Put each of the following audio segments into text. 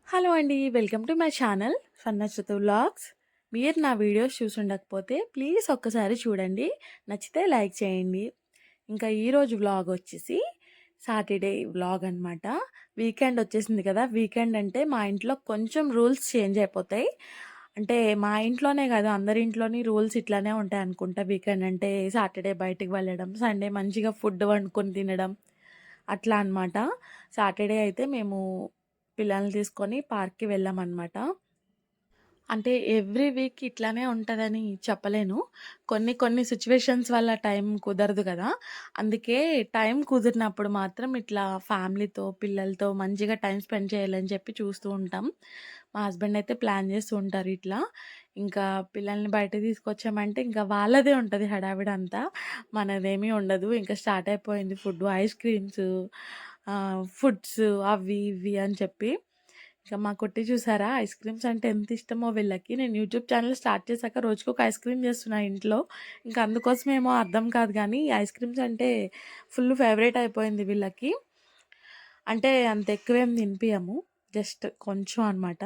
Hello అండి. Welcome to my channel ఫన్నచ్చుతూ vlogs. మీరు నా వీడియోస్ చూసుండకపోతే ప్లీజ్ ఒక్కసారి చూడండి. నచ్చితే లైక్ చేయండి. ఇంకా ఈరోజు వ్లాగ్ వచ్చేసి సాటర్డే వ్లాగ్ అనమాట. వీకెండ్ వచ్చేసింది కదా! వీకెండ్ అంటే మా ఇంట్లో కొంచెం రూల్స్ చేంజ్ అయిపోతాయి. అంటే మా ఇంట్లోనే కాదు అందరి ఇంట్లోని రూల్స్ ఇట్లానే ఉంటాయి అనుకుంటా. వీకెండ్ అంటే సాటర్డే బయటికి వెళ్ళడం, సండే మంచిగా ఫుడ్ వండుకొని తినడం అట్లా అనమాట. సాటర్డే అయితే మేము పిల్లల్ని తీసుకొని పార్క్‌కి వెళ్ళామనమాట. అంటే ఎవ్రీ వీక్ ఇట్లానే ఉంటదని చెప్పలేను. కొన్ని కొన్ని సిట్యుయేషన్స్ వల్ల టైం కుదరదు గదా! అందుకే టైం కుదిరినప్పుడు మాత్రం ఇట్లా ఫ్యామిలీతో, పిల్లలతో మంచిగా టైం స్పెండ్ చేయాలని చెప్పి చూస్తూ ఉంటాం. మా హస్బెండ్ అయితే ప్లాన్ చేస్తూ ఉంటారు ఇట్లా. ఇంకా పిల్లల్ని బయటకి తీసుకొచ్చామంటే ఇంకా వాళ్ళదే ఉంటది హడావిడంతా. మనదేమీ ఉండదు. ఇంకా స్టార్ట్ అయిపోయింది ఫుడ్డు, ఐస్ క్రీమ్స్, ఫుడ్స్ అవి ఇవి అని చెప్పి. ఇక మా కుట్టి చూసారా ఐస్ క్రీమ్స్ అంటే ఎంత ఇష్టమో వీళ్ళకి. నేను యూట్యూబ్ ఛానల్ స్టార్ట్ చేశాక రోజుకొక ఐస్ క్రీమ్ చేస్తున్నా ఇంట్లో. ఇంకా అందుకోసమేమో అర్థం కాదు గానీ, ఐస్ క్రీమ్స్ అంటే ఫుల్ ఫేవరెట్ అయిపోయింది వీళ్ళకి. అంటే అంత ఎక్కువేం తినిపియము. జస్ట్ కొంచెం అనమాట.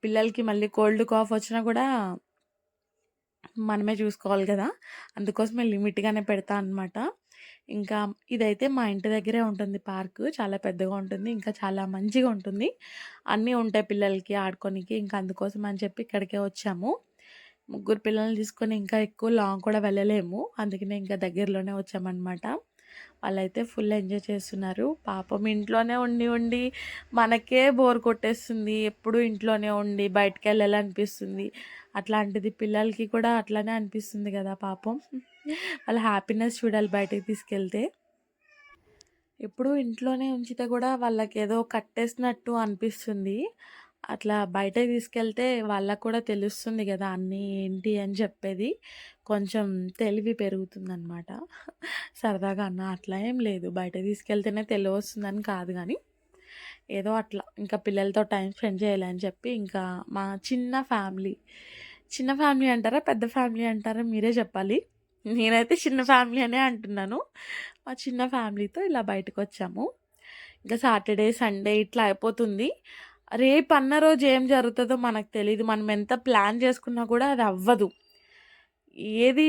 పిల్లలకి మళ్ళీ కోల్డ్, కాఫ్ వచ్చినా కూడా మనమే చూసుకోవాలి గదా! అందుకోసమే లిమిట్‌గానే పెడతా అనమాట. ఇంకా ఇదైతే మా ఇంటి దగ్గరే ఉంటుంది పార్కు. చాలా పెద్దగా ఉంటుంది. ఇంకా చాలా మంచిగా ఉంటుంది. అన్నీ ఉంటాయి పిల్లలకి ఆడుకోనికి. ఇంకా అందుకోసం అని చెప్పి ఇక్కడికే వచ్చాము. ముగ్గురు పిల్లల్ని తీసుకొని ఇంకా ఎక్కువ లాంగ్ కూడా వెళ్ళలేము. అందుకనే ఇంకా దగ్గరలోనే వచ్చామనమాట. వాళ్ళైతే ఫుల్ ఎంజాయ్ చేస్తున్నారు. పాపం ఇంట్లోనే ఉండి ఉండి మనకే బోర్ కొట్టేస్తుంది. ఎప్పుడు ఇంట్లోనే ఉండి బయటికెళ్ళాలనిపిస్తుంది. అట్లాంటిది పిల్లలకి కూడా అట్లనే అనిపిస్తుంది గదా పాపం. వాళ్ళ హ్యాపీనెస్ చూడాలి బయటకి తీసుకెళ్తే. ఎప్పుడూ ఇంట్లోనే ఉంచితే గూడా వాళ్ళకేదో కట్టేసినట్టు అనిపిస్తుంది. అట్లా బయటకి తీసుకెళ్తే వాళ్ళకి కూడా తెలుస్తుంది గదా! అన్నీ ఏంటి అని చెప్పేది. కొంచెం తెలివి పెరుగుతుందనమాట. సరదాగా అన్నా అట్లా ఏం లేదు. బయటకి తీసుకెళ్తేనే తెలివొస్తుందని కాదు గానీ, ఏదో అట్లా ఇంకా పిల్లలతో టైం స్పెండ్ చేయాలని చెప్పి ఇంకా మా చిన్న ఫ్యామిలీ. చిన్న ఫ్యామిలీ అంటారా? పెద్ద ఫ్యామిలీ అంటారా? మీరే చెప్పాలి. నేనైతే చిన్న ఫ్యామిలీ అనే అంటున్నాను. మా చిన్న ఫ్యామిలీతో ఇలా బయటకొచ్చాము. ఇంకా సాటర్డే, సండే ఇట్లా అయిపోతుంది. రేపన్న రోజు ఏం జరుగుతదో మనకు తెలీదు. మనం ఎంత ప్లాన్ చేసుకున్నా కూడా అది అవ్వదు. ఏది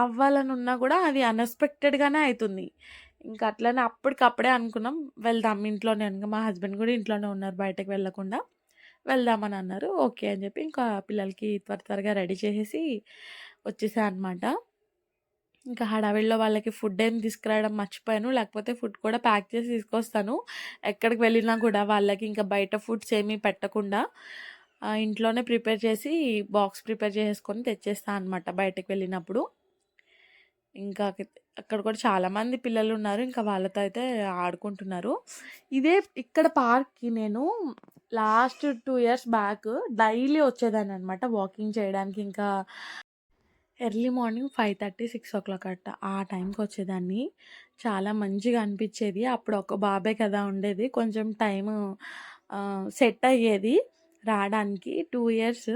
అవ్వాలనున్నా కూడా అది అన్‌ఎక్స్‌పెక్టెడ్‌గానే అయితుంది. ఇంక అట్లనే అప్పటికప్పుడే అనుకున్నాం వెళ్దాం ఇంట్లోనే మా హస్బెండ్ కూడా ఇంట్లోనే ఉన్నారు బయటకి వెళ్ళకుండా. వెళ్దామని అన్నారు. ఓకే అని చెప్పి ఇంకా పిల్లలకి త్వరగా రెడీ చేసేసి వచ్చేసా అనమాట. ఇంకా హడావిడిలో వాళ్ళకి ఫుడ్ ఏం తీసుకురావడం మర్చిపోయాను. లేకపోతే ఫుడ్ కూడా ప్యాక్ చేసి తీసుకొస్తాను. ఎక్కడికి వెళ్ళినా కూడా వాళ్ళకి ఇంకా బయట ఫుడ్స్ ఏమీ పెట్టకుండా ఇంట్లోనే ప్రిపేర్ చేసి బాక్స్ ప్రిపేర్ చేసేసుకొని తెచ్చేస్తా అనమాట బయటకి వెళ్ళినప్పుడు. ఇంకా అక్కడ కూడా చాలామంది పిల్లలున్నారు. ఇంకా వాళ్ళతో అయితే ఆడుకుంటున్నారు. ఇదే ఇక్కడ పార్క్‌కి నేను లాస్ట్ 2 ఇయర్స్ బ్యాక్ డైలీ వచ్చేదాన్ననమాట వాకింగ్ చేయడానికి. ఇంకా ఎర్లీ మార్నింగ్ 5:30, 6:00 అట్ట ఆ టైంకొచ్చేదాన్ని. చాలా మంచిగా అనిపిచ్చేది. అప్పుడు ఒక బాబే కదా ఉండేది. కొంచెం టైము సెట్ అయ్యేది రాడానికి. 2 ఇయర్స్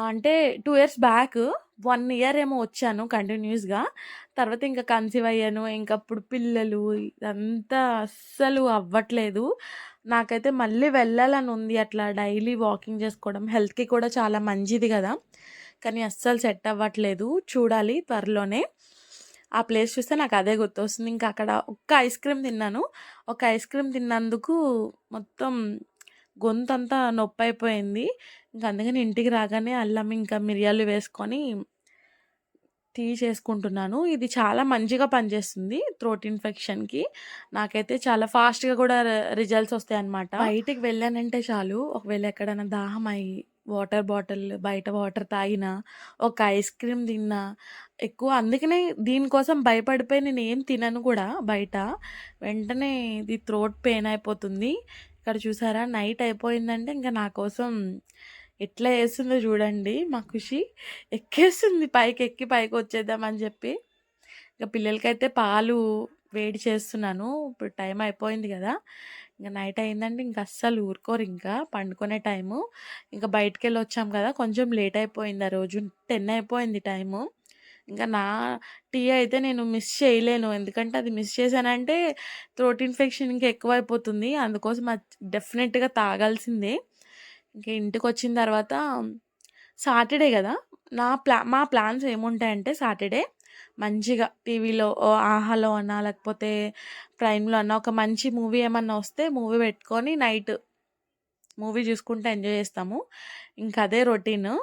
అంటే 2 ఇయర్స్ బ్యాక్ 1 ఇయర్ ఏమో వచ్చాను కంటిన్యూస్‌గా. తర్వాత ఇంకా కన్సీవ్ అయ్యాను. ఇంకప్పుడు పిల్లలు ఇదంతా అస్సలు అవ్వట్లేదు. నాకైతే మళ్ళీ వెళ్ళాలని ఉంది అట్లా డైలీ వాకింగ్ చేసుకోవడం. హెల్త్‌కి కూడా చాలా మంచిది గదా! కానీ అస్సలు సెట్ అవ్వట్లేదు. చూడాలి త్వరలోనే. ఆ ప్లేస్ చూస్తే నాకదే గుర్తొస్తుంది. ఇంకా అక్కడ ఒక్క ఐస్ క్రీమ్ తిన్నాను. ఒక ఐస్ క్రీమ్ తిన్నందుకు మొత్తం గొంతంతా నొప్పయిపోయింది. ఇంక అందుకని ఇంటికి రాగానే అల్లం, ఇంకా మిరియాలు వేసుకొని టీ చేసుకుంటున్నాను. ఇది చాలా మంచిగా పనిచేస్తుంది థ్రోట్ ఇన్ఫెక్షన్‌కి. నాకైతే చాలా ఫాస్ట్‌గా కూడా రిజల్ట్స్ వస్తాయన్నమాట. బయటికి వెళ్ళానంటే చాలు, ఒకవేళ ఎక్కడైనా దాహమయ్యి వాటర్ బాటిల్ బయట వాటర్ తాగినా, ఒక ఐస్ క్రీమ్ తిన్నా ఎక్కువ అందుకనే దీనికోసం భయపడిపోయి నేనేం తినను కూడా బయట. వెంటనే ఇది థ్రోట్ పెయిన్ అయిపోతుంది. ఇక్కడ చూసారా నైట్ అయిపోయిందంటే ఇంక నా కోసం ఎట్లా ఏస్తుందో చూడండి మా ఖుషి. ఎక్కేస్తుంది పైకెక్కి పైకొచ్చేద్దామని జెప్పి. ఇక పిల్లలకైతే పాలు వేడి చేస్తున్నాను. ఇప్పుడు టైం అయిపోయింది గదా! ఇంక నైట్ అయిందంటే ఇంక అస్సలు ఊరుకోరింకా పండుకునే టైము. ఇంక బయటికెళ్ళొచ్చాం గదా! కొంచెం లేట్ అయిపోయింది ఆ రోజు. 10 అయిపోయింది టైము. ఇంకా నా టీ అయితే నేను మిస్ చేయలేను. ఎందుకంటే అది మిస్ చేశానంటే థ్రోట్ ఇన్ఫెక్షన్ ఇంకా ఎక్కువైపోతుంది. అందుకోసం అది డెఫినెట్‌గా తాగాల్సిందే. ఇంక ఇంటికొచ్చిన తర్వాత సాటర్‌డే గదా! మా ప్లాన్స్ ఏముంటాయంటే సాటర్‌డే మంచిగా టీవీలో ఆహాలో అన్నా, లేకపోతే ప్రైమ్‌లో అన్నా ఒక మంచి మూవీ ఏమన్నా వస్తే మూవీ పెట్టుకొని నైట్ మూవీ చూసుకుంటూ ఎంజాయ్ చేస్తాము. ఇంక అదే రొటీను.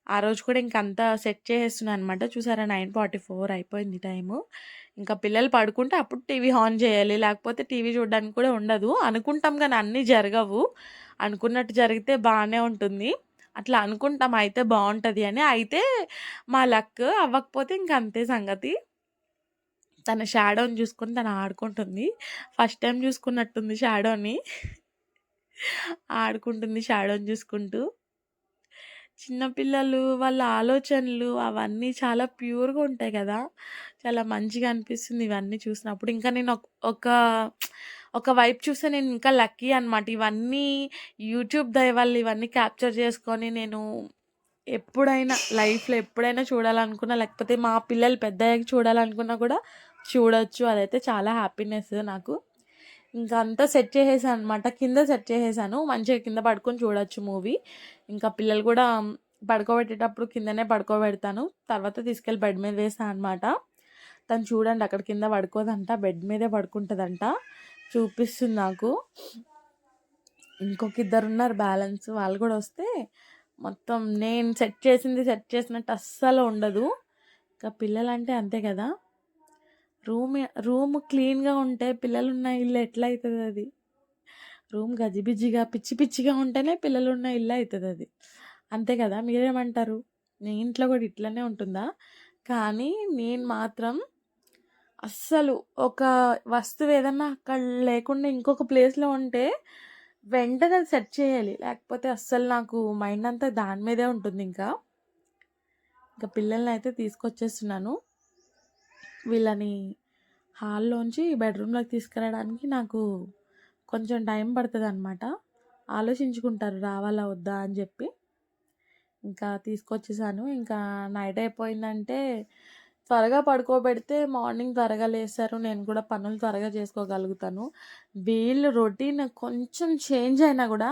ఆ రోజు కూడా ఇంకంతా సెట్ చేసేస్తున్నా అనమాట. చూసారా 9:44 అయిపోయింది టైము. ఇంకా పిల్లలు పడుకుంటే అప్పుడు టీవీ ఆన్ చేయాలి. లేకపోతే టీవీ చూడడానికి కూడా ఉండదు. అనుకుంటాం గానీ అన్నీ జరగవు. అనుకున్నట్టు జరిగితే బానే ఉంటుంది. అట్లా అనుకుంటాం అయితే బావుంటది అని. అయితే మా లక్ అవ్వకపోతే ఇంక అంతే సంగతి. తన షాడోని చూసుకొని తను ఆడుకుంటుంది. ఫస్ట్ టైమ్ చూసుకున్నట్టుంది షాడోని. ఆడుకుంటుంది షాడోని చూసుకుంటూ. చిన్న పిల్లలు వాళ్ళ ఆలోచనలు అవన్నీ చాలా ప్యూర్‌గా ఉంటాయి గదా! చాలా మంచిగా అనిపిస్తుంది ఇవన్నీ చూసినప్పుడు. ఇంకా నేను ఒక ఒక వైపు చూస్తే నేను ఇంకా లక్కీ అనమాట. ఇవన్నీ యూట్యూబ్ దయ వల్ల ఇవన్నీ క్యాప్చర్ చేసుకొని నేను ఎప్పుడైనా లైఫ్‌లో ఎప్పుడైనా చూడాలనుకున్నా, లేకపోతే మా పిల్లలు పెద్దయ్యాక చూడాలనుకున్నా కూడా చూడొచ్చు. అదైతే చాలా హ్యాపీనెస్ నాకు. ఇంకా అంతా సెట్ చేసేసాను అనమాట. కింద సెట్ చేసేసాను. మంచిగా కింద పడుకొని చూడొచ్చు మూవీ. ఇంకా పిల్లలు కూడా పడుకోబెట్టేటప్పుడు కిందనే పడుకోబెడతాను. తర్వాత తీసుకెళ్ళి బెడ్ మీద వేస్తా అనమాట. తను చూడండి అక్కడ కింద పడుకోదంట. బెడ్ మీదే పడుకుంటదంట. చూపిస్తుంది నాకు. ఇంకొక ఇద్దరున్నారు బ్యాలెన్స్. వాళ్ళు కూడా వస్తే మొత్తం నేను సెట్ చేసింది సెట్ చేసినట్టు అస్సలు ఉండదు. ఇంకా పిల్లలంటే అంతే కదా! రూమ్ క్లీన్‌గా ఉంటే పిల్లలున్న ఇల్లు ఎట్లా అయితదది? రూమ్ గజిబిజిగా, పిచ్చి పిచ్చిగా ఉంటేనే పిల్లలున్న ఇల్లు అయితదది. అంతే కదా! మీరేమంటారు? మీ ఇంట్లో కూడా ఇట్లనే ఉంటుందా? కానీ నేను మాత్రం అస్సలు ఒక వస్తువు ఏదన్నా అక్కడ లేకుండా ఇంకొక ప్లేస్‌లో ఉంటే వెంటనే అది సెట్ చేయాలి. లేకపోతే అస్సలు నాకు మైండ్ అంతా దాని మీదే ఉంటుందింకా. ఇంకా పిల్లలనైతే తీసుకొచ్చేస్తున్నాను. వీళ్ళని హాల్లోంచి బెడ్‌రూమ్‌లోకి తీసుకురావడానికి నాకు కొంచెం టైం పడతదనమాట. ఆలోచించుకుంటారు రావాలా? వద్దా? అని జెప్పి. ఇంకా తీసుకొచ్చేసాను. ఇంకా నైట్ అయిపోయిందంటే త్వరగా పడుకోబెడితే మార్నింగ్ త్వరగా లేస్తారు. నేను కూడా పనులు త్వరగా చేసుకోగలుగుతాను. వీళ్ళు రొటీన్ కొంచెం చేంజ్ అయినా గూడా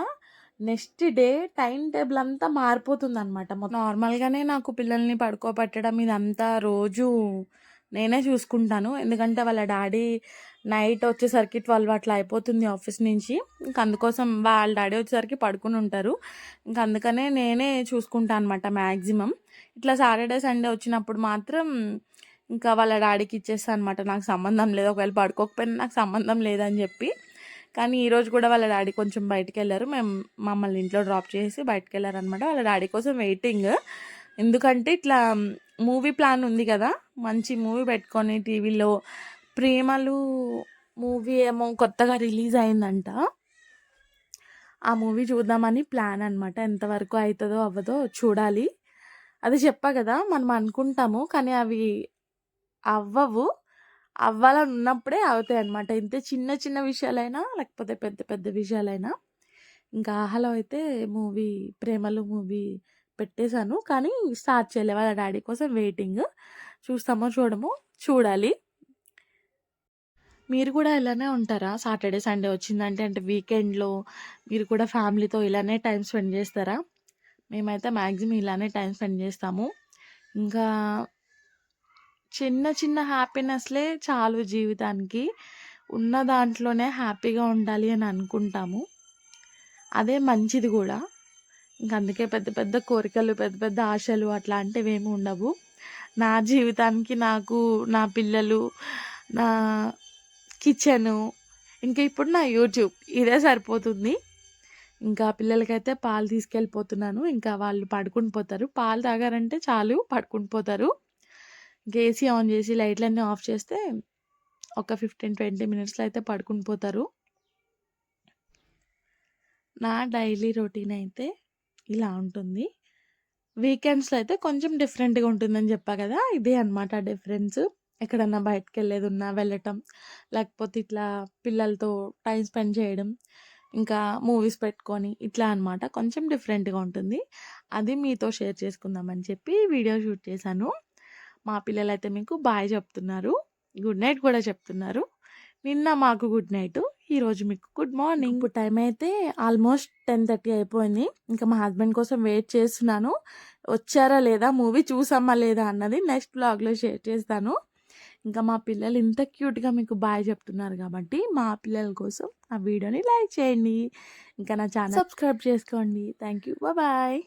నెక్స్ట్ డే టైమ్ టేబుల్ అంతా మారిపోతుందనమాట. నార్మల్‌గానే నాకు పిల్లల్ని పడుకోబెట్టడం ఇదంతా రోజు నేనే చూసుకుంటాను. ఎందుకంటే వాళ్ళ డాడీ నైట్ వచ్చేసరికి 12 అట్లా అయిపోతుంది ఆఫీస్ నుంచి. ఇంక అందుకోసం వాళ్ళ డాడీ వచ్చేసరికి పడుకునుంటారు. ఇంక అందుకనే నేనే చూసుకుంటా అనమాట మ్యాక్సిమం. ఇట్లా సాటర్‌డే, సండే వచ్చినప్పుడు మాత్రం ఇంకా వాళ్ళ డాడీకి ఇచ్చేస్తా అనమాట. నాకు సంబంధం లేదు. ఒకవేళ పడుకోకపోయినా నాకు సంబంధం లేదని చెప్పి. కానీ ఈరోజు కూడా వాళ్ళ డాడీ కొంచెం బయటికెళ్లారు. మమ్మల్ని ఇంట్లో డ్రాప్ చేసేసి బయటికెళ్లారనమాట. వాళ్ళ డాడీ కోసం వెయిటింగ్. ఎందుకంటే ఇట్లా మూవీ ప్లాన్ ఉంది కదా! మంచి మూవీ పెట్టుకొని టీవీలో 'ప్రేమలు' మూవీ ఏమో కొత్తగా రిలీజ్ అయిందంట. ఆ మూవీ చూద్దామని ప్లాన్ అనమాట. ఎంతవరకు అయితదో అవ్వదో చూడాలి. అది చెప్పా గదా! మనం అనుకుంటాము. కానీ అవి అవ్వవు. అవ్వాలని ఉన్నప్పుడే అవుతాయన్నమాట. ఇంతే చిన్న చిన్న విషయాలైనా, లేకపోతే పెద్ద పెద్ద విషయాలైనా. ఇంకా 'ఆహాలో' అయితే మూవీ 'ప్రేమలు' మూవీ పెట్టేసాను. కానీ స్టార్ట్ చేయలే. వాళ్ళ డాడీ కోసం వెయిటింగ్. చూస్తామో చూడమో చూడాలి. మీరు కూడా ఇలానే ఉంటారా? సాటర్‌డే, సండే వచ్చిందంటే అంటే వీకెండ్‌లో మీరు కూడా ఫ్యామిలీతో ఇలానే టైమ్ స్పెండ్ చేస్తారా? మేమైతే మాక్సిమం ఇలానే టైమ్ స్పెండ్ చేస్తాము. ఇంకా చిన్న చిన్న హ్యాపీనెస్‌లే చాలు జీవితానికి. ఉన్న దాంట్లోనే హ్యాపీగా ఉండాలి అని అనుకుంటాము. అదే మంచిది గూడా. ఇంక అందుకే పెద్ద పెద్ద కోరికలు, పెద్ద పెద్ద ఆశలు అట్లాంటివేమి ఉండవు. నా జీవితానికి నాకు, నా పిల్లలు, నా కిచెను, ఇంకా ఇప్పుడు నా యూట్యూబ్ ఇదే సరిపోతుంది. ఇంకా పిల్లలకైతే పాలు తీసుకెళ్ళిపోతున్నాను. ఇంకా వాళ్ళు పడుకుని పోతారు. పాలు తాగారంటే చాలు పడుకుని పోతారు. ఇంక ఏసీ ఆన్ చేసి లైట్‌లన్నీ ఆఫ్ చేస్తే ఒక 15, 20 మినిట్స్‌లో అయితే పడుకుని పోతారు. నా డైలీ రొటీన్ అయితే ఇలా ఉంటుంది. వీకెండ్స్‌లో అయితే కొంచెం డిఫరెంట్‌గా ఉంటుందని చెప్పా కదా! ఇదే అనమాట డిఫరెన్స్. ఎక్కడన్నా బయటికెళ్ళేదున్నా వెళ్ళటం, లేకపోతే ఇట్లా పిల్లలతో టైమ్ స్పెండ్ చేయడం, ఇంకా మూవీస్ పెట్టుకొని ఇట్లా అనమాట. కొంచెం డిఫరెంట్‌గా ఉంటుంది. అది మీతో షేర్ చేసుకుందామని చెప్పి వీడియో షూట్ చేశాను. మా పిల్లలైతే మీకు బాయ్ చెప్తున్నారు. గుడ్ నైట్ కూడా చెప్తున్నారు. నిన్న మాకు గుడ్ నైట్. ఈరోజు మీకు గుడ్ మార్నింగ్. ఇప్పుడు టైం అయితే ఆల్మోస్ట్ 10:30 అయిపోయింది. ఇంకా మా హస్బెండ్ కోసం వెయిట్ చేస్తున్నాను. వచ్చారా లేదా, మూవీ చూసామా లేదా అన్నది నెక్స్ట్ వ్లాగ్‌లో షేర్ చేస్తాను. ఇంకా మా పిల్లలు ఇంత క్యూట్‌గా మీకు బాయ్ చెప్తున్నారు కాబట్టి మా పిల్లల కోసం ఆ వీడియోని లైక్ చేయండి. ఇంకా నా ఛానల్ సబ్స్క్రైబ్ చేసుకోండి. Thank you. బాయ్.